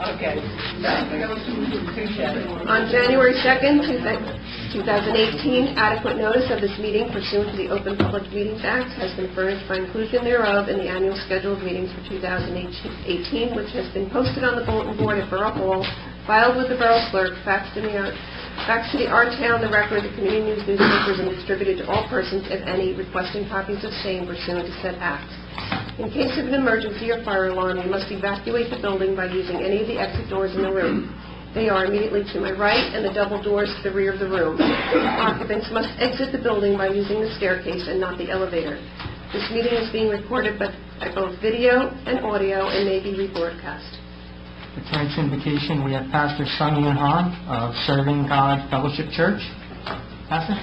Okay. On January 2nd, 2018, adequate notice of this meeting pursuant to the Open Public Meetings Act has been furnished by inclusion thereof in the annual scheduled meetings for 2018, which has been posted on the bulletin board at Borough Hall, filed with the Borough Clerk, faxed to the R-Town, the Record, the Community News newspapers, and distributed to all persons, if any, requesting copies of same pursuant to said act. In case of an emergency or fire alarm, you must evacuate the building by using any of the exit doors in the room. They are immediately to my right and the double doors to the rear of the room. Occupants must exit the building by using the staircase and not the elevator. This meeting is being recorded by both video and audio and may be rebroadcast. For tonight's invocation, we have Pastor Sung Yoon Han of Serving God Fellowship Church. Pastor?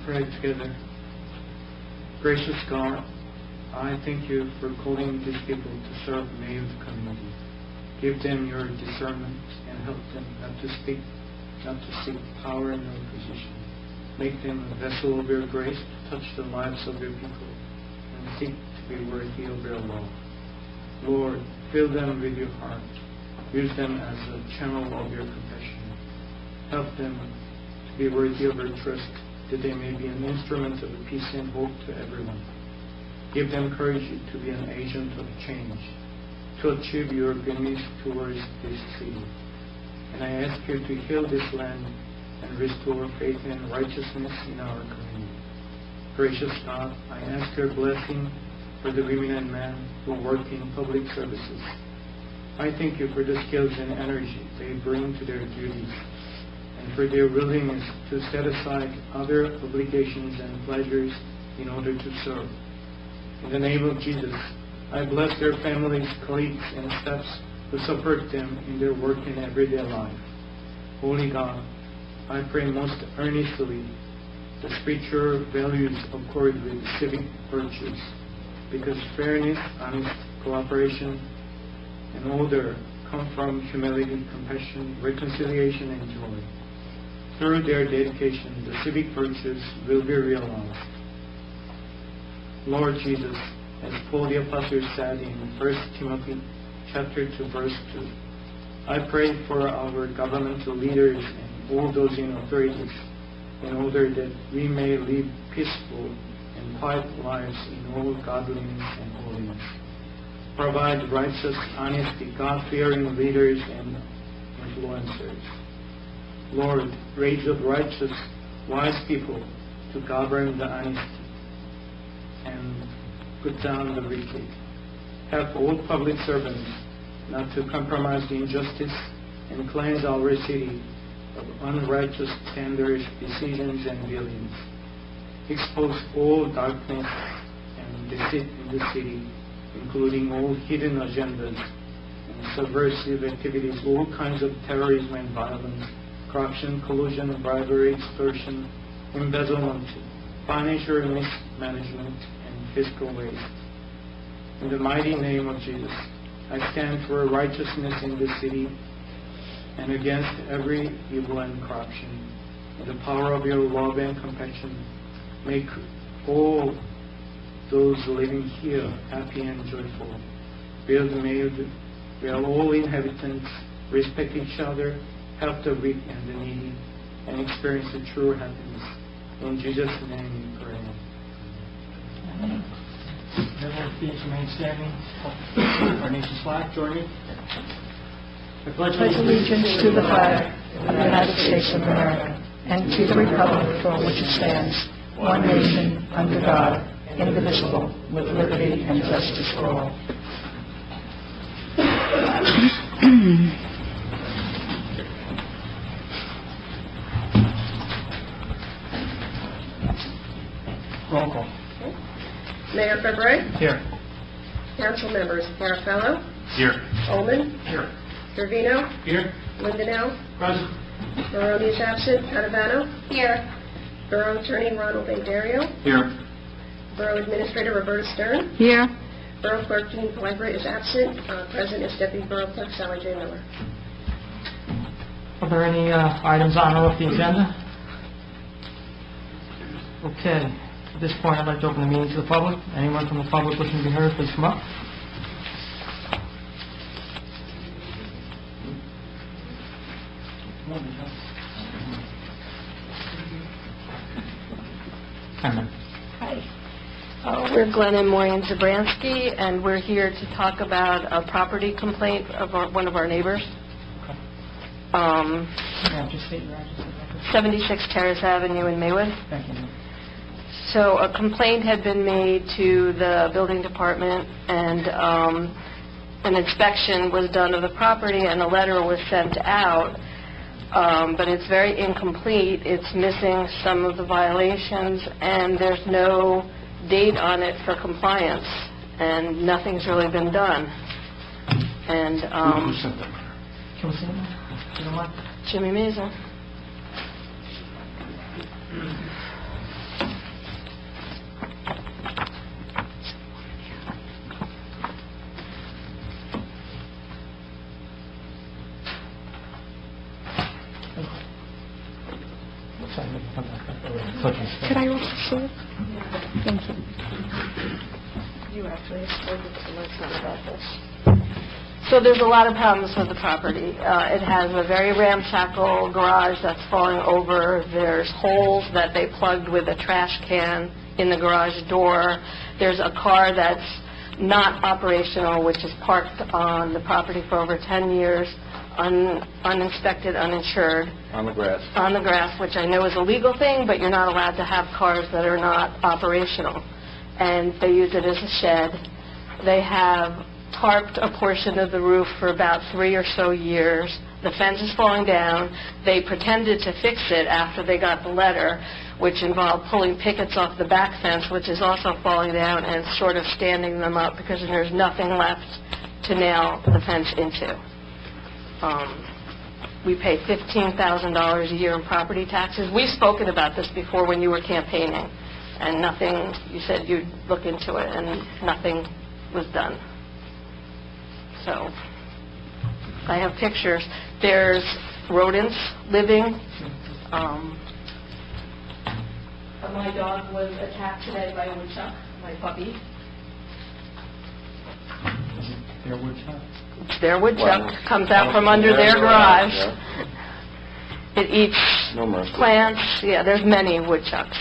Pray together. Gracious God, I thank you for calling these people to serve the Maywood community. Give them your discernment and help them not to seek power nor position. Make them a vessel of your grace to touch the lives of your people and seek to be worthy of your love. Lord, fill them with your heart. Use them as a channel of your compassion. Help them to be worthy of your trust, that they may be an instrument of peace and hope to everyone. Give them courage to be an agent of change, to achieve your goodness towards this city. And I ask you to heal this land and restore faith and righteousness in our community. Gracious God, I ask your blessing for the women and men who work in public services. I thank you for the skills and energy they bring to their duties, and for their willingness to set aside other obligations and pleasures in order to serve. In the name of Jesus, I bless their families, colleagues, and staffs who support them in their work and everyday life. Holy God, I pray most earnestly the spiritual values accord with civic virtues, because fairness, honest cooperation, and order come from humility, compassion, reconciliation, and joy. Through their dedication, the civic virtues will be realized. Lord Jesus, as Paul the Apostle said in 1 Timothy chapter 2, verse 2, I pray for our governmental leaders and all those in authorities, in order that we may live peaceful and quiet lives in all godliness and holiness. Provide righteous, honesty, God-fearing leaders and influencers. Lord, raise up righteous, wise people to govern the honesty and put down the wicked. Help all public servants not to compromise the injustice and cleanse our city of unrighteous standards, decisions, and dealings. Expose all darkness and deceit in the city, including all hidden agendas and subversive activities, all kinds of terrorism and violence, corruption, collusion, bribery, extortion, embezzlement, financial mismanagement, and fiscal waste. In the mighty name of Jesus, I stand for righteousness in this city and against every evil and corruption. In the power of your love and compassion, make all those living here happy and joyful. Build Maywood where all inhabitants respect each other, help the weak and the needy, and experience the true happiness. In Jesus' name we pray. Amen. Everyone please remain standing. Our nation's flag, join me. I pledge allegiance to the flag of the United States of America and to the republic for which it stands, one nation, under God, indivisible, with liberty and justice for all. Roll call. Mayor February. Here. Council members Carafello. Here. Ullman. Here. Servino. Here. Lindenau. Present. Barone is absent. Padavano. Here. Borough Attorney Ronald A. Dario. Here. Borough Administrator Roberta Stern. Here. Borough Clerk Jean Pellegra is absent. Present is Deputy Borough Clerk Sally J. Miller. Are there any items on or off the agenda? Okay. At this point, I'd like to open the meeting to the public. Anyone from the public wishing to be heard, please come up. Hi. We're Glenn and Maureen Zabransky, and we're here to talk about a property complaint of one of our neighbors. Just state your address. 76 Terrace Avenue in Maywood. Thank you. So a complaint had been made to the building department, and an inspection was done of the property, and a letter was sent out, but it's very incomplete. It's missing some of the violations, and there's no date on it for compliance, and nothing's really been done. And Who sent that? Can we see them? You don't mind? Jimmy Mason. Could I also see it? Thank you. You actually spoke to Lieutenant about this. So there's a lot of problems with the property. It has a very ramshackle garage that's falling over. There's holes that they plugged with a trash can in the garage door. There's a car that's not operational, which is parked on the property for over 10 years, uninspected, uninsured. On the grass. On the grass, which I know is a legal thing, but you're not allowed to have cars that are not operational. And they use it as a shed. They have tarped a portion of the roof for about 3 or so years. The fence is falling down. They pretended to fix it after they got the letter, which involved pulling pickets off the back fence, which is also falling down, and sort of standing them up because there's nothing left to nail the fence into. We pay $15,000 a year in property taxes. We've spoken about this before when you were campaigning, and nothing, you said you'd look into it, and nothing was done. So, I have pictures. There's rodents living. My dog was attacked today by a woodchuck, my puppy. Is it their woodchuck? It's their woodchuck. Wow. Comes out from under their garage. It eats No mercy. plants. Yeah, there's many woodchucks.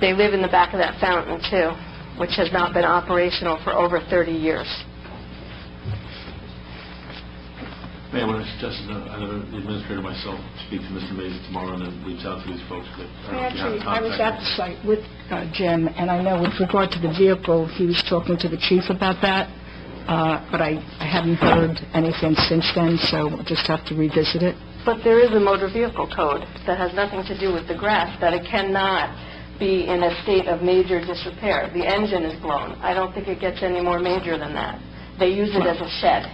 They live in the back of that fountain, too, which has not been operational for over 30 years. May I want to suggest that the administrator myself speak to Mr. Mason tomorrow and then reach out to these folks. But Actually, I was at the site with Jim, and I know with regard to the vehicle, he was talking to the chief about that, but I haven't heard anything since then, so we'll just have to revisit it. But there is a motor vehicle code that has nothing to do with the grass, that it cannot be in a state of major disrepair. The engine is blown. I don't think it gets any more major than that. They use it as a shed.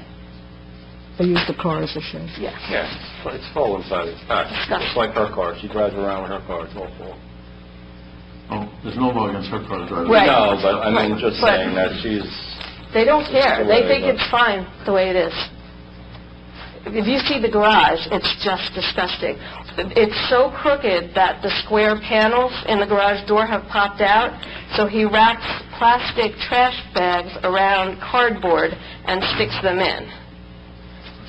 They use the car as a shed. Yes. Yeah, it's full inside. It's packed. Disgusting. It's like her car. She drives around with her car. It's all full. Oh, there's no law against her car driving. Right. No, but I mean, just But- saying that she's... They don't care. the They way, think but- it's fine the way it is. If you see the garage, it's just disgusting. It's so crooked that the square panels in the garage door have popped out, so he wraps plastic trash bags around cardboard and sticks them in.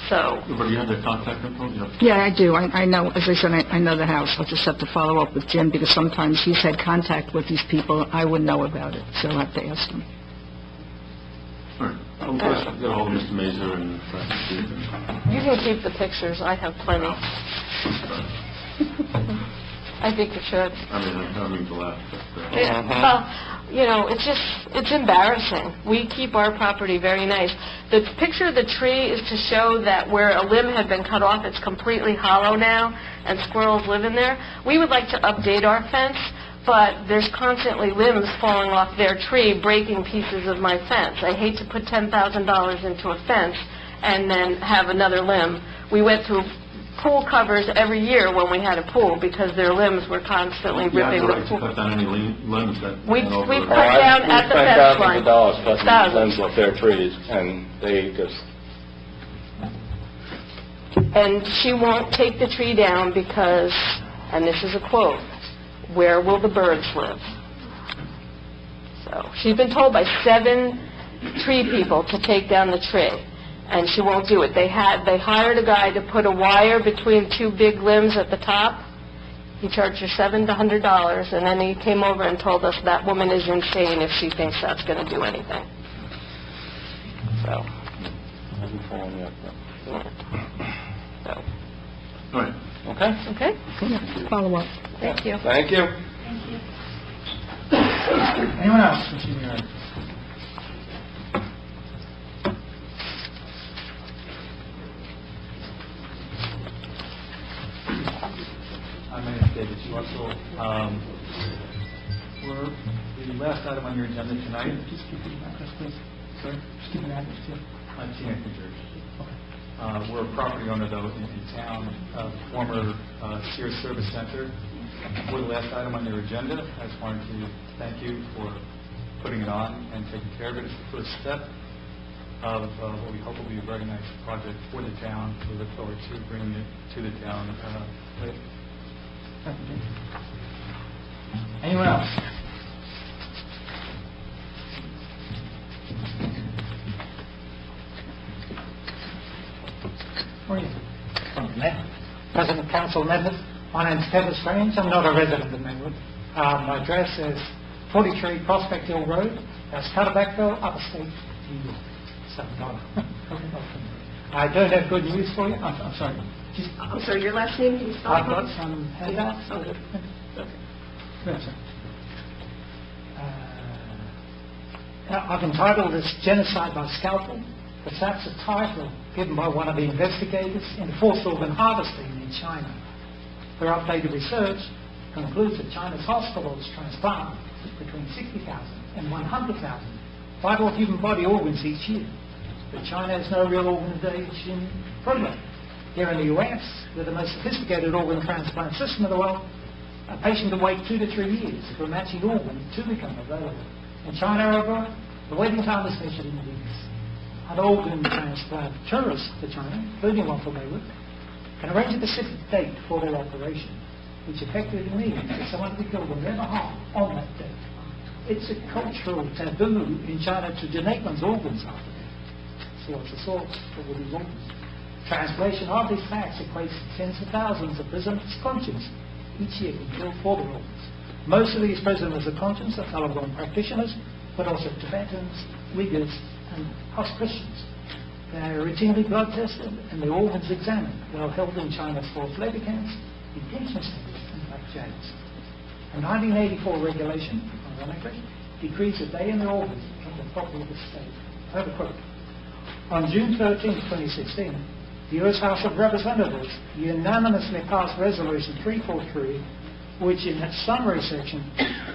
So, But do you have their contact info? Yeah, I do. I know, as I said, I know the house. I'll just have to follow up with Jim, because sometimes he's had contact with these people. I wouldn't know about it, so I'll have to ask him. All right. I'll get a hold of Mr. Mazer and try to see if... you can keep the pictures. I have plenty. I think you should. I don't mean to laugh. But, It's embarrassing. We keep our property very nice. The picture of the tree is to show that where a limb had been cut off, it's completely hollow now, and squirrels live in there. We would like to update our fence, but there's constantly limbs falling off their tree, breaking pieces of my fence. I hate to put $10,000 into a fence and then have another limb. We went through pool covers every year when we had a pool because their limbs were constantly You have ripping the the right to pool. cut down any limbs that We went over. cut down at the fence Thousands line. of dollars cutting Thousands. limbs off their trees, and they just, And she won't take the tree down because, and this is a quote, "Where will the birds live?" So she's been told by 7 tree people to take down the tree, and she won't do it. They hired a guy to put a wire between 2 big limbs at the top. He charged her $700 to $100, and then he came over and told us that woman is insane if she thinks that's going to do anything. So, hasn't fallen yet. yeah. So, All right. Okay? okay? Follow up. Thank you. Thank you. Anyone else wishing to hear? My name is David Schwartzel. We're the last item on your agenda tonight. Just keep it address, please. Sorry? Just keep it address, too. Teenage New Jersey. We're a property owner, though, in town, former Sears Service Center. We're the last item on your agenda. I just wanted to thank you for putting it on and taking care of it. It's the first step of what we hope will be a very nice project for the town. We look forward to bringing it to the town later. Anyone else? Where are you? President, Council members, my name is Kevin Strange. I'm not a resident of Maywood. My address is 43 Prospect Hill Road. That's Cutterbackville, upstate New York. I don't have good news for you. I'm sorry. I'm sorry, your last name, can you spell it? I've got some handouts. Okay. Yes, sir. I've entitled this Genocide by Scalpel, because that's a title given by one of the investigators in forced organ harvesting in China. Their updated research concludes that China's hospitals transplant between 60,000 and 100,000 vital human body organs each year. But China has no real organization program. Here in the US, with the most sophisticated organ transplant system in the world, a patient can wait 2 to 3 years for a matching organ to become available. In China, however, the waiting time is measured in weeks. An organ transplant tourist to China, including one from Maywood, can arrange a specific date for their operation, which effectively means that someone will be killed on their behalf on that date. It's a cultural taboo in China to donate one's organs after death. So what's the source of all these organs? Translation of these facts equates to tens of thousands of prisoners of conscience each year being killed for their organs. Most of these prisoners of conscience are Falun Gong practitioners, but also Tibetans, Uyghurs, and us Christians. They are routinely blood tested and their organs examined while held in China's forced labor camps, detention centers, and black jails. A 1984 regulation, ironically, decrees that they and their organs become the property of the state. I have a quote. On June 13, 2016, the U.S. House of Representatives unanimously passed Resolution 343, which in its summary section,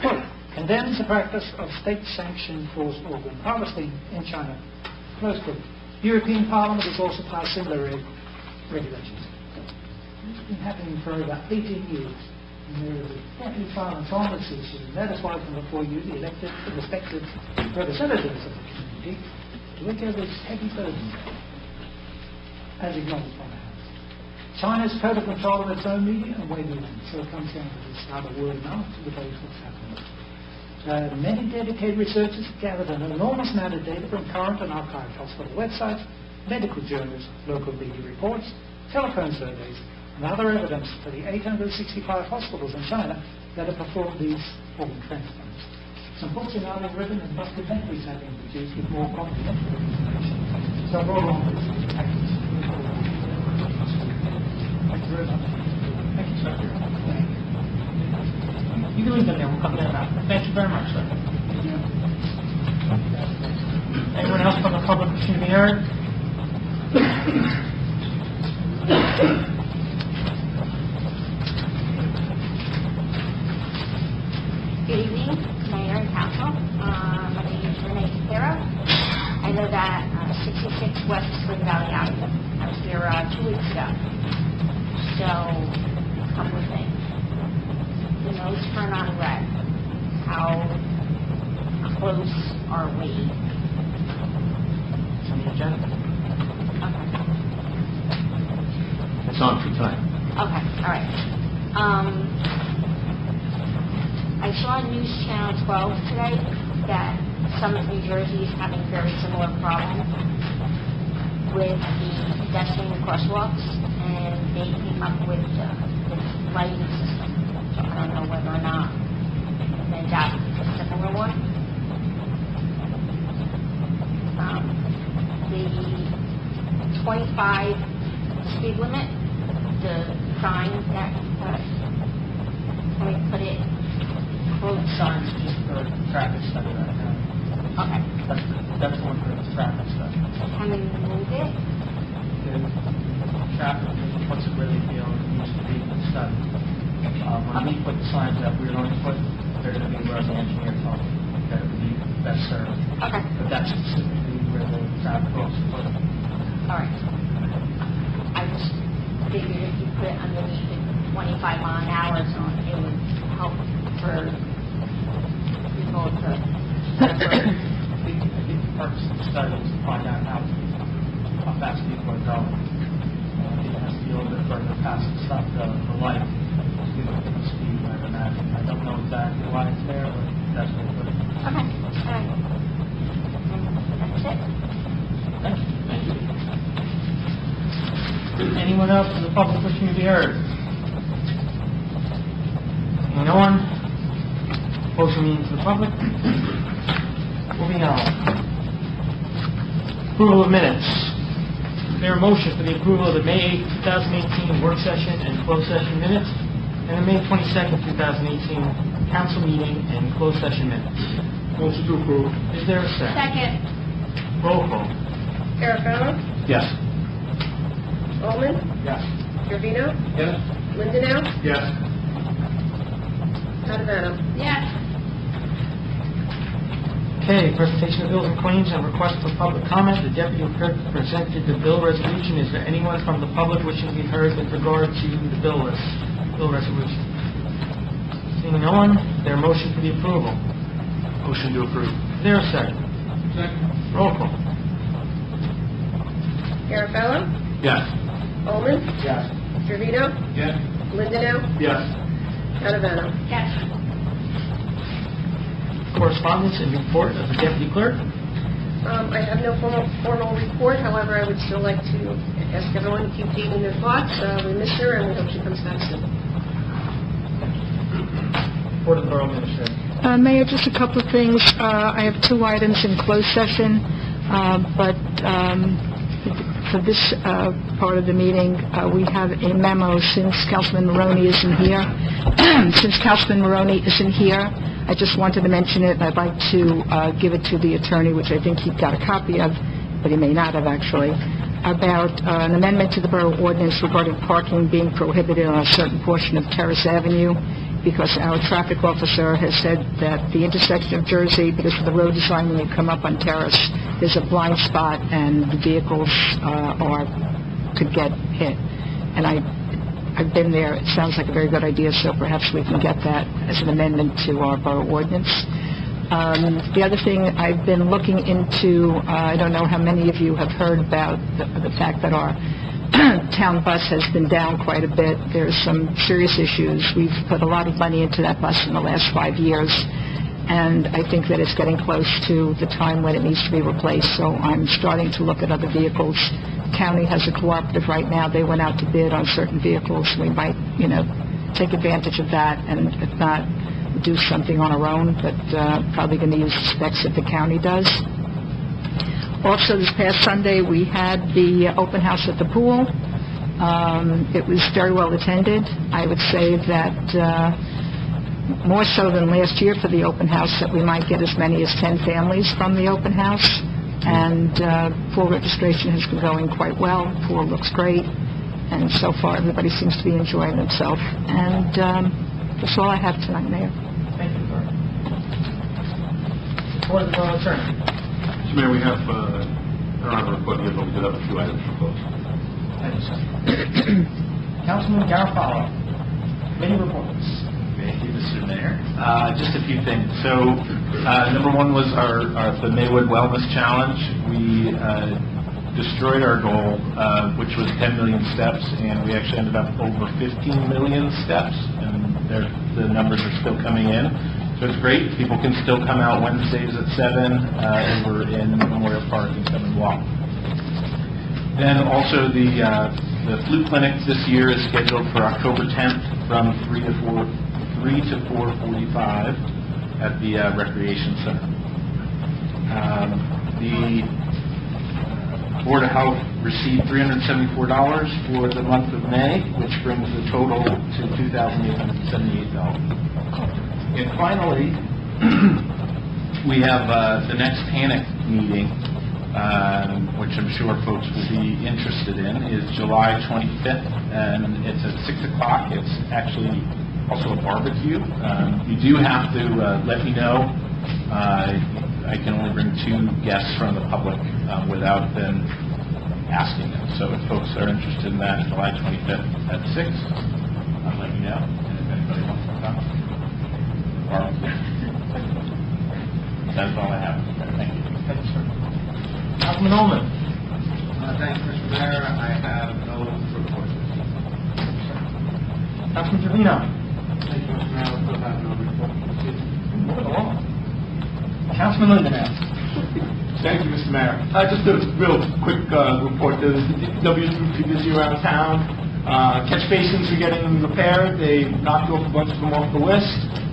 quote, condemns the practice of state-sanctioned forced organ harvesting in China, close quote. The European Parliament has also passed similar regulations. It's been happening for about 18 years, and there is a deadly silence on this issue, and that is why from before you, the elected, the respected representatives of the community, to look at this heavy burden as acknowledged by the House. China's total control of its own media and way beyond, so it comes down to this other word mouth to debate what's happening. Many dedicated researchers have gathered an enormous amount of data from current and archived hospital websites, medical journals, local media reports, telephone surveys, and other evidence for the 865 hospitals in China that have performed these organ transplants. Some books are now being written and documentaries have been produced with more comprehensive information. So I brought along this. Thank you. Thank you very much. Thank you, sir. You can leave them there. We'll come down after. Thank you very much, sir. Anyone else from the public wishing to be heard? Good evening, Mayor and Council. My name is Renee Capero. I live at 66 West Spring Valley Avenue. I was here 2 weeks ago. So, a couple of things. The nose turn on red. How close are we? It's on the agenda. Okay. It's on for tonight. Okay, all right. I saw on News Channel 12 today that Summit, New Jersey is having very similar problems with the pedestrian crosswalks, and they came up with this lighting system. So I don't know whether or not they got a similar one. The 25 speed limit, the sign that can we put it close? Signs just for traffic study right now. Okay. That's the one for the traffic study. Can we move it? The traffic, what's it really feel needs to be studied. When we put the signs up, we're going to put, they're going to be where the engineer told that it would be best served. Okay. But that's specifically where the traffic goes to put it. All right. I just figured if you put it underneath the 25 mile an hour zone, it would help for people to... I think the purpose of the study is to find out how fast people are going. I think it has to be a little bit further past the light to give it the speed, I would imagine. I don't know exactly why it's there, but that's what it is. Okay. All right. That's it. Thank you. Thank you. Anyone else in the public wishing to be heard? Seeing no one? Closing meeting to the public. Moving on. Approval of minutes. Is there a motion for the approval of the May 2018 work session and closed session minutes and the May 22nd, 2018 council meeting and closed session minutes? Motion to approve. Is there a second? Second. Roll call. Carafano? Yes. Bowman? Yes. Trevino? Yes. Lindenau? Yes. Padavano? Yes. Okay, presentation of bills and claims and request for public comment. The deputy clerk presented the bill resolution. Is there anyone from the public wishing to be heard with regard to the bill resolution? Seeing no one, is there a motion for the approval? Motion to approve. Is there a second? Second. Roll call. Carafano? Yes. Bowman? Yes. Trevino? Yes. Lindenau? Yes. Padavano? Yes. Correspondence and report of the deputy clerk. I have no formal report. However, I would still like to ask everyone to keep Dee in their thoughts. We miss her, and we hope she comes back soon. Report of the Borough Administrator. Mayor, just a couple of things. I have two items in closed session, but for this part of the meeting, we have a memo since Councilman Maroney isn't here. Since Councilman Maroney isn't here, I just wanted to mention it. I'd like to give it to the attorney, which I think he got a copy of, but he may not have actually, about an amendment to the borough ordinance regarding parking being prohibited on a certain portion of Terrace Avenue, because our traffic officer has said that the intersection of Jersey, because of the road design when you come up on Terrace, there's a blind spot and the vehicles could get hit. And I've been there. It sounds like a very good idea, so perhaps we can get that as an amendment to our borough ordinance. The other thing I've been looking into, I don't know how many of you have heard about the fact that our town bus has been down quite a bit. There's some serious issues. We've put a lot of money into that bus in the last 5 years, and I think that it's getting close to the time when it needs to be replaced, so I'm starting to look at other vehicles. County has a cooperative right now. They went out to bid on certain vehicles. We might, take advantage of that, and if not, do something on our own, but probably going to use the specs that the county does. Also, this past Sunday, we had the open house at the pool. It was very well attended. I would say that more so than last year for the open house, that we might get as many as 10 families from the open house. And pool registration has been going quite well. Pool looks great. And so far, everybody seems to be enjoying themselves. And that's all I have tonight, Mayor. Thank you, Clerk. Report of the Borough Attorney. Mr. Mayor, we have, I don't have a report yet, but we did have a few items proposed. Thank you, sir. Councilman Garofalo, committee reports. Thank you, Mr. Mayor. Just a few things. So, number one was the Maywood Wellness Challenge. We destroyed our goal, which was 10 million steps, and we actually ended up over 15 million steps, and the numbers are still coming in. So it's great. People can still come out Wednesdays at 7 over in Memorial Park and come and walk. Then also the flu clinic this year is scheduled for October 10th from 3 to 4:45 at the Recreation Center. The Board of Health received $374 for the month of May, which brings the total to $2,878. And finally, we have the next panic meeting, which I'm sure folks will be interested in, is July 25th, and it's at 6 o'clock. It's actually also a barbecue. You do have to let me know. I can only bring 2 guests from the public without them asking them. So if folks are interested in that, July 25th at 6, let me know. And if anybody wants to come, barbecue. That's all I have. Thank you. Thank you, sir. Councilman Ullman. Thanks, Mr. Mayor. I have no report. Councilman Trevino. Thank you, Mr. Mayor. I still have no report. Moving along. Councilman Lindenau. Thank you, Mr. Mayor. Just a real quick report. The DPW is pretty busy around town. Catch basins are getting repaired. They knocked off a bunch of them off the list.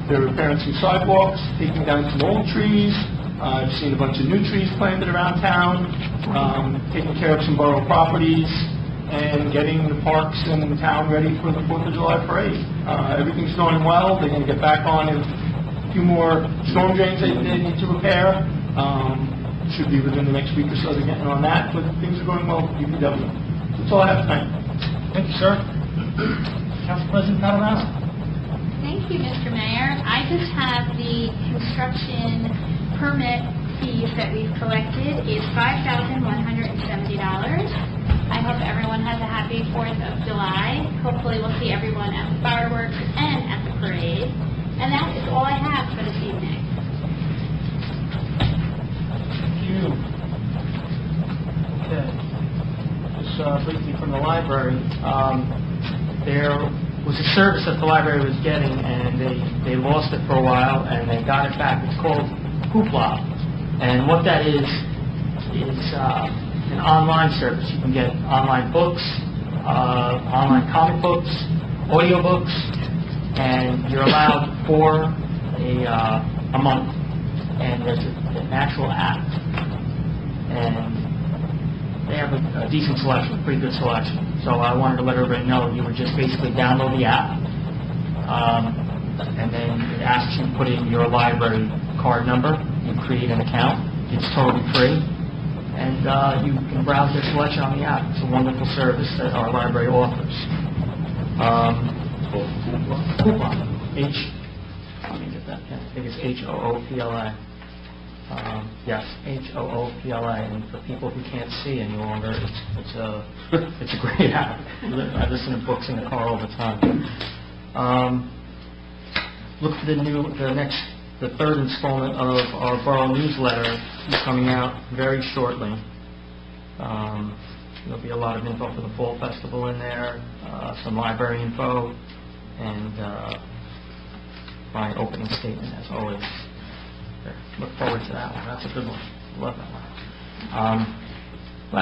They're repairing some sidewalks, taking down some old trees. I've seen a bunch of new trees planted around town, taking care of some borough properties, and getting the parks in town ready for the 4th of July parade. Everything's going well. They're going to get back on a few more storm drains they need to repair. Should be within the next week or so they're getting on that, but things are going well with DPW. That's all I have tonight. Thank you, sir. Council President Panorama. Thank you, Mr. Mayor. I just have the construction permit fees that we've collected is $5,170. I hope everyone has a happy 4th of July. Hopefully we'll see everyone at the fireworks and at the parade. And that is all I have for this evening. Okay. Just briefly from the library, there was a service that the library was getting, and they lost it for a while, and they got it back. It's called Hoopla, and what that is an online service. You can get online books, online comic books, audio books, and you're allowed 4 a month, and there's an actual app. And they have a decent selection, a pretty good selection. So I wanted to let everybody know you would just basically download the app, and then it asks you to put in your library card number. You create an account. It's totally free, and you can browse their selection on the app. It's a wonderful service that our library offers. Hoopla. Let me get that pen. I think it's Hoopla. Yes, Hoopla, and for people who can't see any longer, it's a great app. I listen to books in the car all the time. Look for the third installment of our Borough newsletter is coming out very shortly. There'll be a lot of info for the Fall Festival in there, some library info, and my opening statement as always. Look forward to that one. That's a good one. Love that one. The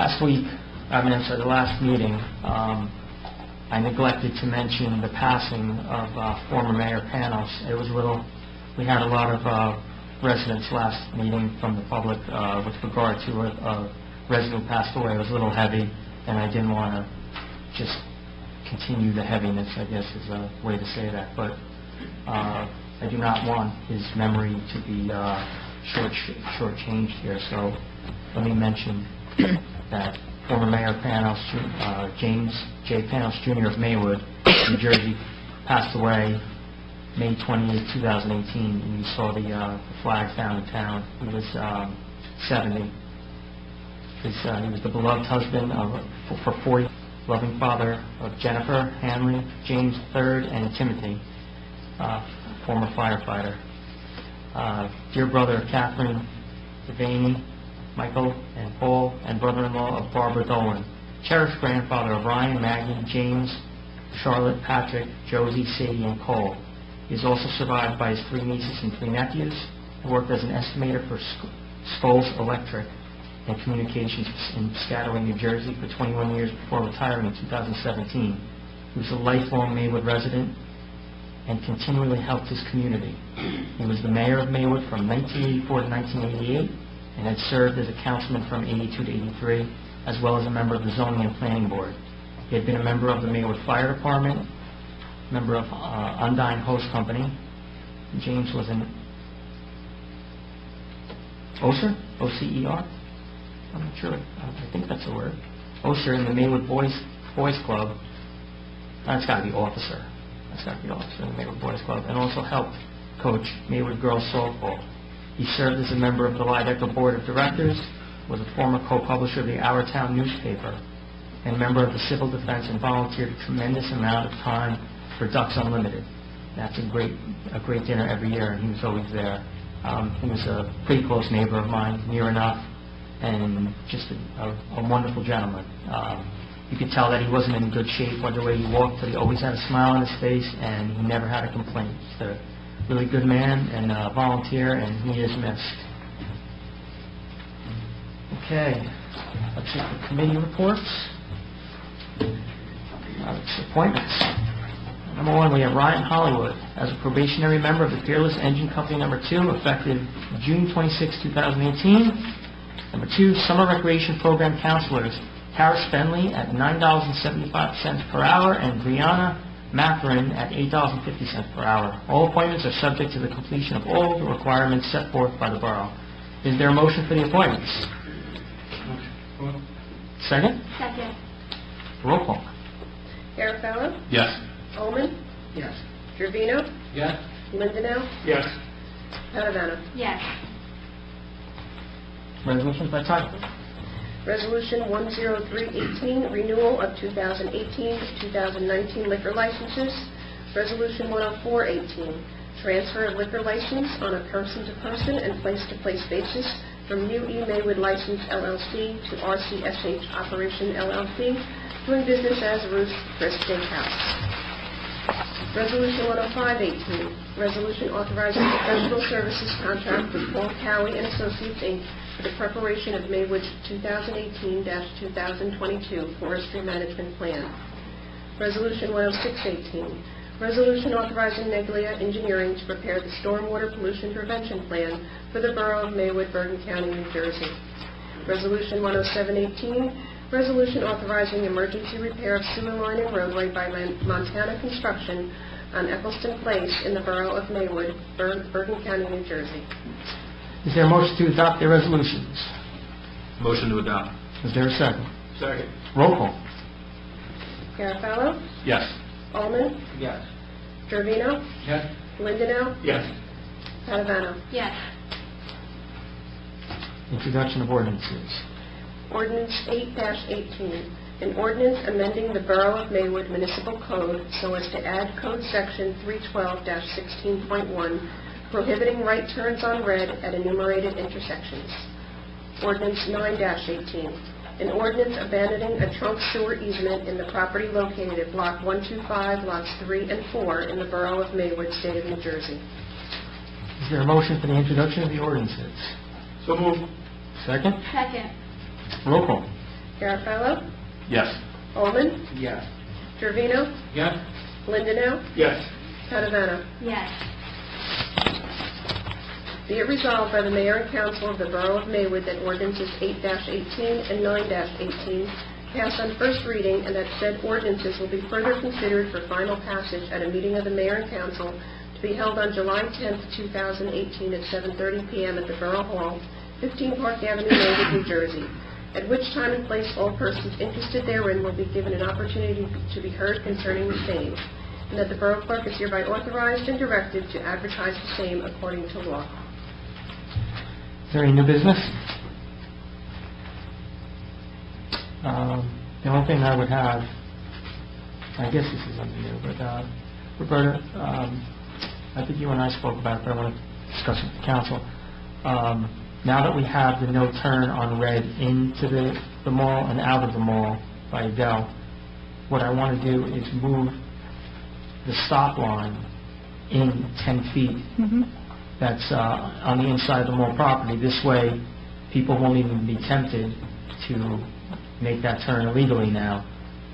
last meeting, I neglected to mention the passing of former Mayor Panos. We had a lot of residents last meeting from the public with regard to a resident who passed away. It was a little heavy, and I didn't want to just continue the heaviness, I guess is a way to say that. But I do not want his memory to be shortchanged here, so let me mention that former Mayor Panos, James J. Panos Jr. of Maywood, New Jersey, passed away May 28, 2018, and you saw the flags down in town. He was 70. He was the beloved husband for 40. loving father of Jennifer, Hanley, James III, and Timothy, former firefighter. Dear brother Catherine Devaney, Michael and Paul, and brother-in-law of Barbara Dolan. Cherished grandfather of Ryan, Maggie, James, Charlotte, Patrick, Josie, Sadie, and Cole. He is also survived by his 3 nieces and 3 nephews. He worked as an estimator for Scholes Electric and Communications in Piscataway, New Jersey for 21 years before retiring in 2017. He was a lifelong Maywood resident and continually helped his community. He was the mayor of Maywood from 1984 to 1988 and had served as a councilman from 82 to 83, as well as a member of the Zoning and Planning Board. He had been a member of the Maywood Fire Department, member of Undyne Hose Company. James was an OSER? O-C-E-R? I'm not sure. I think that's a word. OSER in the Maywood Boys Club. That's got to be officer. That's got to be officer in the Maywood Boys Club. And also helped coach Maywood Girls Softball. He served as a member of the Lydecker Board of Directors, was a former co-publisher of the Our Town newspaper, and member of the Civil Defense, and volunteered a tremendous amount of time for Ducks Unlimited. That's a great dinner every year, and he was always there. He was a pretty close neighbor of mine, near enough, and just a wonderful gentleman. You could tell that he wasn't in good shape by the way he walked, but he always had a smile on his face, and he never had a complaint. He's a really good man and a volunteer, and he is missed. Okay, let's see the committee reports. Appointments. Number 1, we have Ryan Hollywood as a probationary member of the Peerless Engine Company Number 2, effective June 26, 2018. Number 2, Summer Recreation Program Counselors, Harris Fenley at $9.75 per hour and Brianna Matherin at $8.50 per hour. All appointments are subject to the completion of all the requirements set forth by the borough. Is there a motion for the appointments? Second? Second. Roll call. Garofalo? Yes. Ullman? Yes. Trevino? Yes. Lindenau? Yes. Padavano? Yes. Resolutions by title. Resolution 10318, renewal of 2018 to 2019 liquor licenses. Resolution 10418, transfer of liquor license on a person-to-person and place-to-place basis from New E. Maywood License LLC to RCSH Operation LLC, doing business as Ruth's Chris Steakhouse. Resolution 10518, resolution authorizing professional services contract with Paul Cowie and Associates, Inc. for the preparation of Maywood's 2018-2022 Forestry Management Plan. Resolution 10618, resolution authorizing Neglia Engineering to prepare the Stormwater Pollution Prevention Plan for the Borough of Maywood, Bergen County, New Jersey. Resolution 10718, resolution authorizing emergency repair of sewer line and roadway by Montana Construction on Eccleston Place in the Borough of Maywood, Bergen County, New Jersey. Is there a motion to adopt the resolutions? Motion to adopt. Is there a second? Second. Roll call. Garofalo? Yes. Ullman? Yes. Trevino? Yes. Lindenau? Yes. Padavano? Yes. Introduction of ordinances. Ordinance 8-18, an ordinance amending the Borough of Maywood Municipal Code so as to add Code Section 312-16.1, prohibiting right turns on red at enumerated intersections. Ordinance 9-18, an ordinance abandoning a trunk sewer easement in the property located at Block 125, Lots 3 and 4 in the Borough of Maywood, State of New Jersey. Is there a motion for the introduction of the ordinances? So moved. Second? Second. Roll call. Garofalo? Yes. Ullman? Yes. Trevino? Yes. Lindenau? Yes. Padavano? Yes. Be it resolved by the Mayor and Council of the Borough of Maywood that ordinances 8-18 and 9-18 pass on first reading, and that said ordinances will be further considered for final passage at a meeting of the Mayor and Council to be held on July 10, 2018 at 7:30 p.m. at the Borough Hall, 15 Park Avenue, Maywood, New Jersey, at which time and place all persons interested therein will be given an opportunity to be heard concerning the same, and that the Borough Clerk is hereby authorized and directed to advertise the same according to law. Is there any new business? The only thing I would have I guess this isn't new, but Roberta, I think you and I spoke about it, but I want to discuss it with the council. Now that we have the no turn on red into the mall and out of the mall by Adele, what I want to do is move the stop line in 10 feet. That's on the inside of the mall property. This way, people won't even be tempted to make that turn illegally now.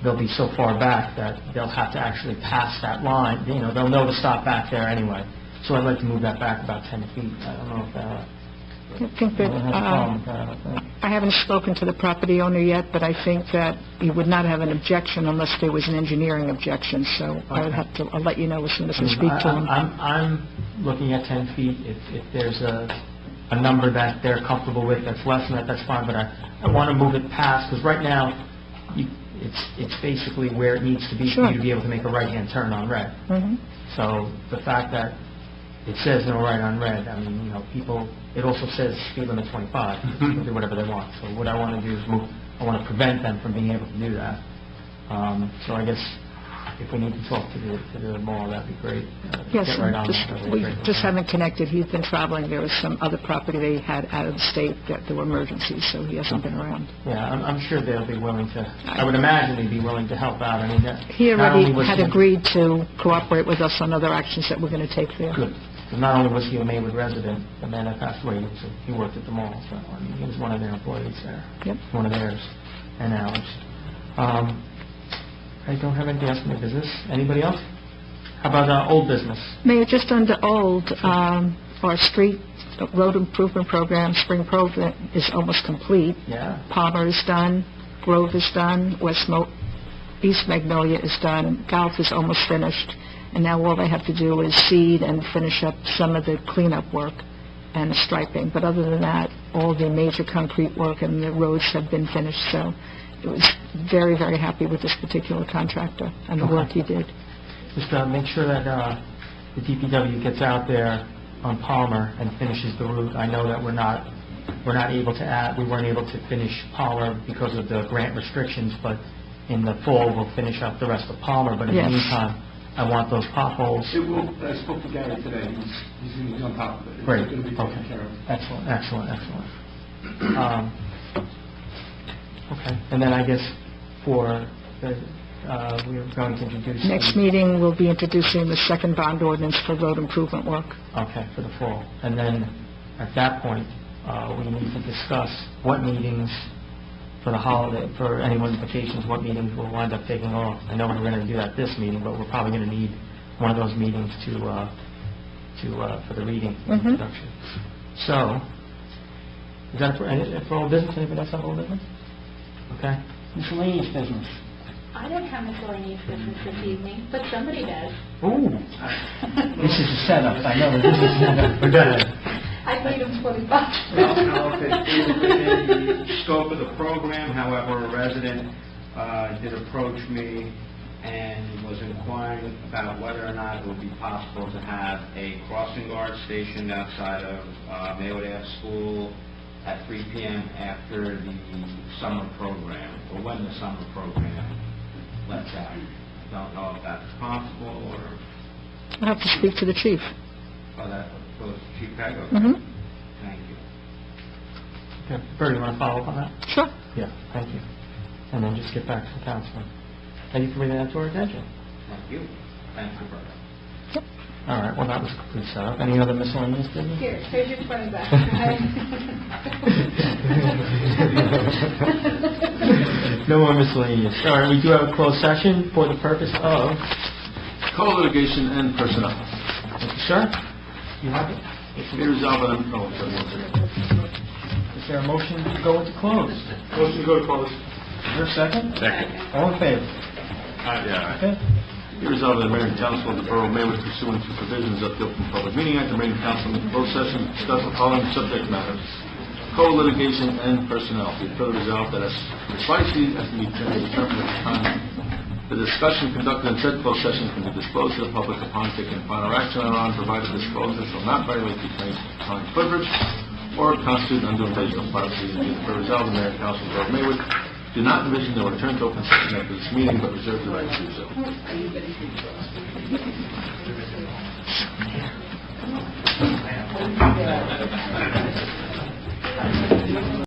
They'll be so far back that they'll have to actually pass that line. You know, they'll know to stop back there anyway. So I'd like to move that back about 10 feet. I don't know if that... I think that, I haven't spoken to the property owner yet, but I think that he would not have an objection unless there was an engineering objection, so I would have to, I'll let you know as soon as I speak to him. I'm looking at 10 feet. If there's a number that they're comfortable with that's less than that, that's fine, but I want to move it past, because right now, it's basically where it needs to be for you to be able to make a right-hand turn on red. So the fact that it says no right on red, I mean, you know, people, it also says speed limit 25. People can do whatever they want. So what I want to do is move, I want to prevent them from being able to do that. So I guess if we need to talk to the mall, that'd be great. Yes, Get right on we that. just haven't connected. He's been traveling. There was some other property they had out of the state that there were emergencies, so he hasn't been around. Yeah, I'm sure they'll be willing to, I would imagine they'd be willing to help out. I mean, He already had agreed to cooperate with us on other actions that we're going to take there. Good. Because not only was he a Maywood resident, the man that passed away, he worked at the mall, so I mean, he was one of their employees there. Yep. One of theirs, and ours. I don't have anything else in the business. Anybody else? How about old business? Mayor, just under old, our street road improvement program, Spring Program, is almost complete. Yeah. Palmer is done, Grove is done, East Magnolia is done, Golf is almost finished, and now all they have to do is seed and finish up some of the cleanup work and striping. But other than that, all the major concrete work and the roads have been finished, so it was very, very happy with this particular contractor and the work he did. Just make sure that the DPW gets out there on Palmer and finishes the route. I know that we're not able to add, we weren't able to finish Palmer because of the grant restrictions, but in the fall we'll finish up the rest of Palmer. But in the meantime, I want those potholes. It will, I spoke to Gary today. He's going to be on top of it. Great. It's going to be taken care of. Excellent, excellent, excellent. Okay, and then I guess for we're going to introduce... Next meeting, we'll be introducing the second bond ordinance for road improvement work. Okay, for the fall. And then at that point, we need to discuss what meetings for the holiday, for anyone's vacations, what meetings we'll wind up taking off. I know we're going to do that this meeting, but we're probably going to need one of those meetings for the reading introduction. So, is that for old business? Anybody else have old business? Okay. Miscellaneous business. I don't have miscellaneous business this evening, but somebody does. Ooh. This is a setup. I know this is a setup. We're done. I paid him $20. Well, within the scope of the program, however, a resident did approach me and was inquiring about whether or not it would be possible to have a crossing guard stationed outside of Maywood Ave School at 3 p.m. after the summer program, or when the summer program lets out. I don't know if that's possible, or... I'll have to speak to the chief. Oh, that goes to Chief Peg? Okay. Thank you. Okay. Bert, you want to follow up on that? Sure. Yeah, thank you. And then just get back to the council. Thank you for bringing that to our attention. Thank you. Thank you, Bert. All right, well, that was a complete setup. Any other miscellaneous business? Here's your $20 back. No more miscellaneous. All right, we do have a closed session for the purpose of... Co-litigation and personnel. Thank you, sir. You have it. It can be resolved by the... Oh, sorry, one second. Is there a motion to go into closed? Motion to go to close. Is there a second? Second. All in favor? Yeah. Okay. Be resolved by the Mayor and Council of the Borough of Maywood pursuant to provisions of the Open Public Meeting Act, the Mayor and Council in closed session discuss the following subject matters: co-litigation and personnel. Be further resolved that as precisely as may be determined at the time, the discussion conducted in said closed session can be disclosed to the public upon taking final action thereon, provided disclosure shall not violate the attorney-client privilege or constitute undue invasion of privacy. Be further resolved, the Mayor and Council of the Borough of Maywood Do not envision they'll return to open session after this meeting, but reserve the right to do so.